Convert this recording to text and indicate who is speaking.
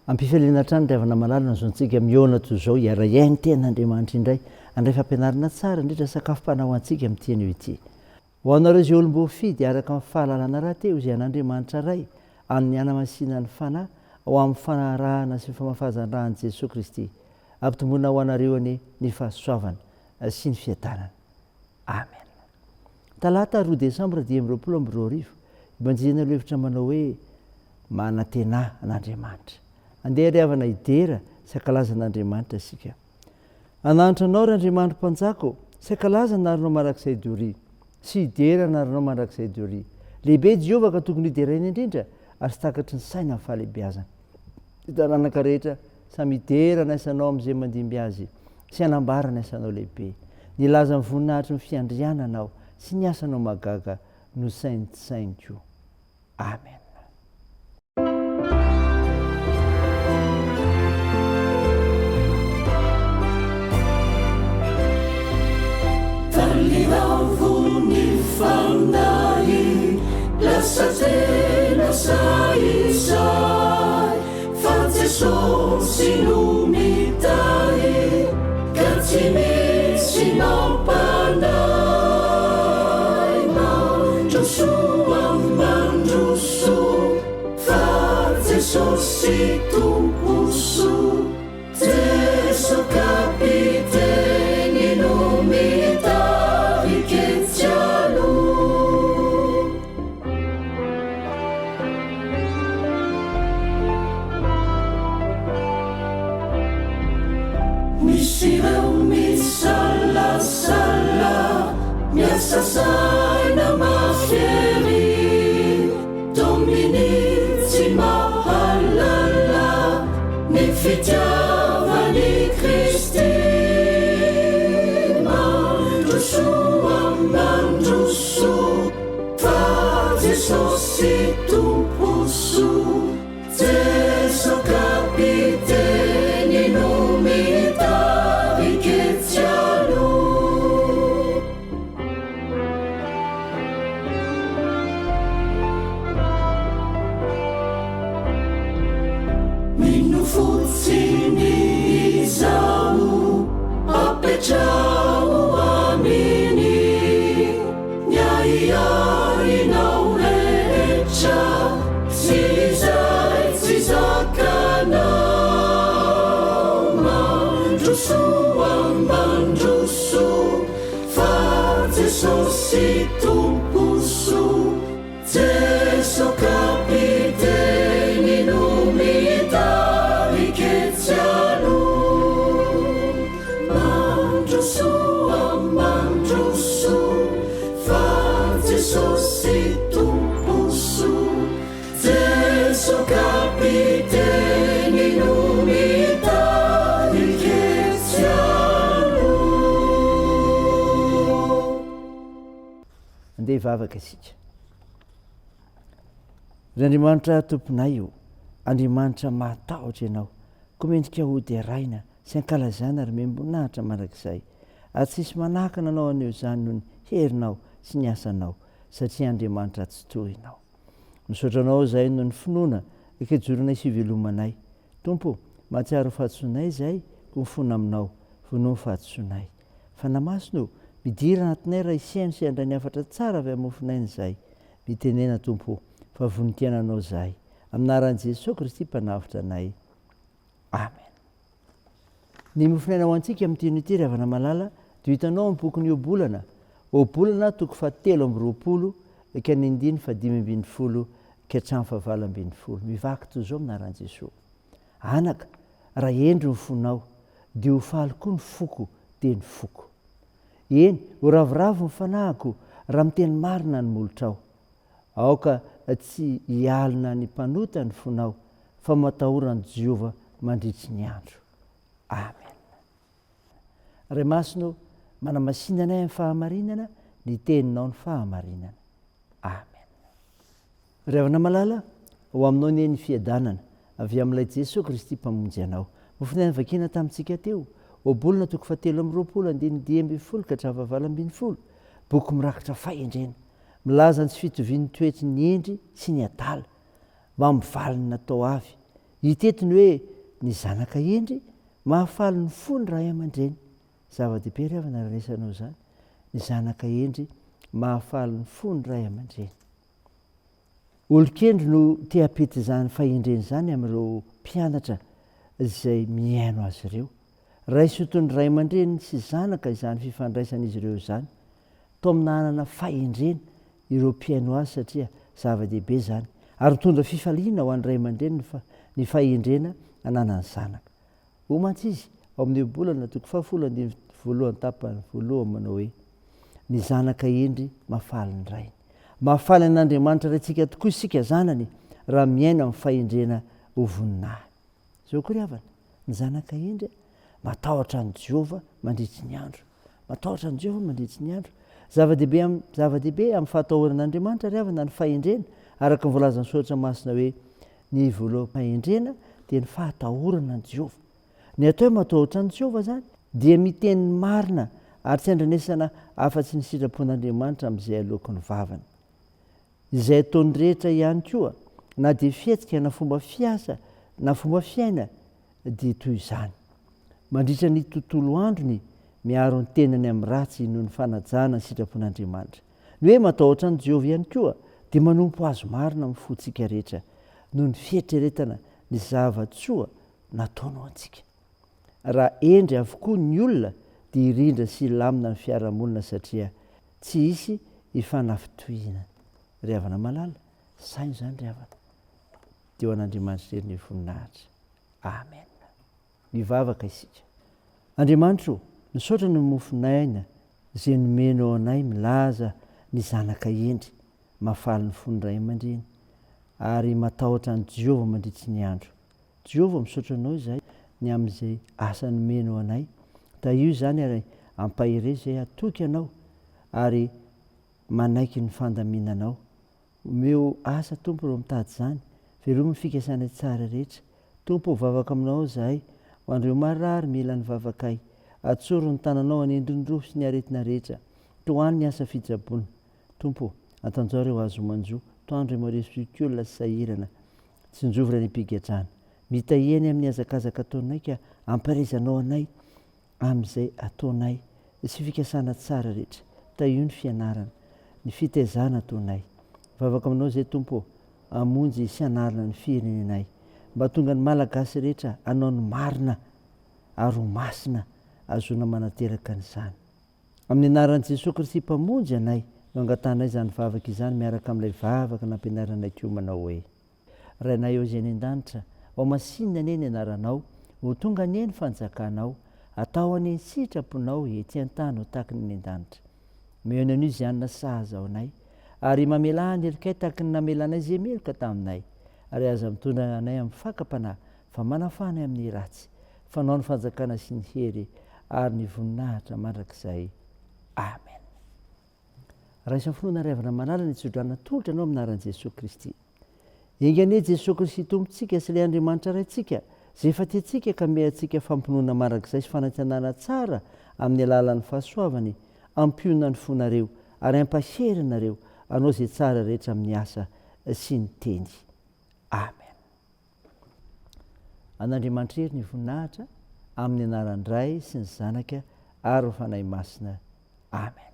Speaker 1: Ampifaliana trano tiavana malala nazoantsika miona toy zao iara-iainy ten'Andriamanitra indray andray fampianarana tsara indrindra sakafom-panahy ho antsika amin'ity anio ity. Ho anareo izay olom-bo fidy araka amin'ny fahalalana rahateo izay an'Andriamanitra ray amin'ny ana-masina ny fanahy ao amin'ny fanarahana sy ny famafazan-drahan'i Jesosy Kristy ampitomboina ho anareo ny fahasoavana sy ny fiadanana. Amen. Talata 2 Desambra 2022 ibanjina levitra manao hoe manantena an'Andriamanitra. Andeha riavana idera sy ankalaza an'Andriamanitra isika. Ananitra anao ry Andriamanitra mpanjako, sy ankalaza narinao mandrakizay doria, sy idera narinao mandrakizay doria. Lehibe Jehovah ka tokony ideraina indrindra ary sy takatry ny saina amin'ny fahalehibiazana. Ny taranaka rehetra samy idera naisanao amin'izay mandimby azy, sy anambara naisanao lehibe. Nilaza amin'ny voninahitry ny fiandriananao sy ny asanao magaga no saintsaigniko. Amen.
Speaker 2: Talilavo-ny fanahy lasa tena saizay fa Jesosy no mitahy ka tsy misy mampanahy mandrosoa mandroso fa Jesosy tomposo Jeso kapiteny no mitahy ketsialo. Misy ireo misalasala miasa saina mahery dominy tsy mahalala ny fitiavany Kristy mandrosoa mandroso fa Jesosy tomposo Jeso kapiteny no mitahy ketsialo. Mino fotsiny izao apetrao aminy ny aiainao rehetra sy izay tsy zakanao mandrosoa mandroso fa Jesosy tomposo Jeso kapiteny no mitahy ketsialo. Mandrosoa mandroso fa Jesosy tomposo Jeso kapiteny no mitahy ketsialo.
Speaker 1: Andeha hivavaka isika. Ry Andriamanitra tomponay io, Andriamanitra matahotra ianao, koa mendrika hody araina sy ankalazana ary membonahitra mandrakizay ary tsisy manakana anao aneo izany noho ny herinao sy ny asanao satria Andriamanitra tsy tohinao. Misaotra anao izay noho ny finoana ikajorana sy ivelomanay. Tompo, mahatsiaro fahatsoanay izay ko mifona aminao, vonoa ny fahatsoanay. Fa namasino, midira anatinay raha isiany sy andray ny afatra tsara avy amin'ny mofinainy izay. Mitenena Tompo, fa vonintiana anao izahay. Aminaran'i Jesosy Kristy mpanavitra anay. Amen. Ny mofinaina ho antsika amin'ity unité ravana malala dia hitanao amin'ny bokin'ny Obolana. Obolana toko 7:20 ka ny 5:5 ka hatramin'ny 7:20. Mivaky toy izao aminaran'i Jesosy. Anaka, raha endro ny fonao, dia ho faly koa ny foko dia ny foko. Eny, ho ravoravo ny fanahiko raha miteny marina ny molotrao. Aoka tsy hialina ny mpanota ny fonao, fa matahorany Jehovah mandritry ny andro. Amen. Ray masino, manamasinanay amin'ny fahamarinana, ny teninao ny fahamarinana. Amen. Ry havana malala, ho aminao ny eny fiadanana avy amin'ilay Jesosy Kristy mpamonjy anao. Mofinaina vakina tamintsika teo, Obolana toko 7:20 ka hatramin'ny 8:20. Boky mirakitra fahendrena, milaza ny tsy fitovian'ny toetry ny endry sy ny adala, mba mivaliny natao avy. hitetiny hoe ny zanaka endry mahafaly ny fony ray aman-dreny. Zava-dehibe ry havana resanao zany, ny zanaka endry mahafaly ny fony ray aman-dreny. Olon-kendry no te-hapety zany fahendreny zany amin'ireo mpianatra izay miaino azy ireo. Ray sotony ray aman-dreny sy zanaka izany fifandraisan'izy ireo zany. Tao amin'nanana fahendrena ireo mpiaino azy satria zava-dehibe zany. Ary mitondra fifaliana ho an'ny ray aman-dreny ny fahendrena ananany zanaka. Ho mantsy izy ao amin'ny bolana 7:1 manao hoe ny zanaka endry mahafaly ny rainy. Mahafaly an'Andriamanitra raintsika tokoa isika zanany raha miaina amin'ny fahendrena ho voninahiny. Zao koa ry havana, ny zanaka endry matahotra an' Jehova mandritsy ny andro. Matahotra an' Jehova mandritsy ny andro. Zava-dehibe amin'ny fahatahoran'Andriamanitra ry havana ny fahendrena, araka ny voalazan'ny soratra masina hoe ny voalohany fahendrena dia ny fahatahorana an' Jehova. Ny atao hoe matahotra an' Jehova zany dia miteny marina ary tsy andrenesana afa-tsy ny sitrapon'Andriamanitra amin'izay alokon'ny vavany. Izay ataony rehetra ihany koa na dia fihetsika na fomba fiasa na fomba fiaina dia toy izany. Mandritra ny tontolo androny miaro ny tenany amin'ny ratsy noho ny fanajana ny sitrapon'Andriamanitra. Ny hoe matahotra an' Jehova ihany koa dia manompo azo marina amin'ny fontsika rehetra noho ny fietreretana ny zava-tsoa nataonao antsika. Raha endry avokoa ny olona dia irindra sy lamina ny fiarahamonina satria tsy hisy hifanafitohina. Ry havana malala, saina zany ry havana. Dia ho an'Andriamanitra ery ny voninahitra. Amen. Mivavaka isika. Andriamanitra, misaotra ny mofinaina izay nomenao anay milaza ny zanaka endry mahafaly ny fony ray aman-dreny ary matahotra an' Jehova mandritsy ny andro. Jehova, misaotra anao izay ny amin'izay asa nomenao anay. Da io zany ary ampahire izay atoky anao ary manaiky ny fandaminanao. Omeo asa Tompo reo mitady zany, velomy fikasana tsara rehetra. Tompo, vavaka aminao zahay ho andreo marary mila ny vavakay. Atsoro ny tananao anendrindrofo sy ny aretina rehetra. Toany ny asa fitsaboana. Tompo, atanjao reo azo manjo. Toandro maresokiolona sy sahirana. Tsinjovy ny mpigadrana. Mitaheny amin'ny azakazaka ataonay ka amparizanao anay amin'izay ataonay sy fikasana tsara rehetra. Ta io ny fianarana, ny fitaizana ataonay. Vavaka aminao zay Tompo, amonjy sy anarana ny firenenay. Mba tonga ny malagasy rehetra anao ny marina ary ho masina azona manateraka n'izany. Amin'ny anaran'i Jesosy Kristy mpamonjy anay no angatanay izany vavaka izany miaraka amin'ilay vavaka nampianaranay koa manao hoe: Rainay ao izay any an-danitra, ao masinina anie ny anaranao, ho tonga anie ny fanjakanao, atao anie ny sitraponao ety an-tany ho tahaka ny an-danitra. Meo anio izay anona sahaza ao anay, ary mamela ny helikay tahaka ny namelanay izay meloka taminay, ary aza mitondra anay amin'ny fakapanahy fa manafana amin'ny ratsy. Fanao ny fanjakana sy ny hery ary ny voninahitra mandrakizay. Amen. Raha isan'ny finoana ry havana manala ny tsodrana tolotra anao aminaran'i Jesosy Kristy. Engane Jesosy Kristy tompontsika sy ilay Andriamanitra raintsika zay efa tiantsika ka meantsika fampinoana mandrakizay sy fanantenana tsara amin'ny alalan'ny fahasoavany, ampionana ny fonareo ary ampaherinareo anao zay tsara rehetra amin'ny asa sy ny teny. Amen. An'Andriamanitra ery ny voninahitra amin'ny anaran'ny Ray sy ny Zanaka ary ny Fanahy Masina. Amen.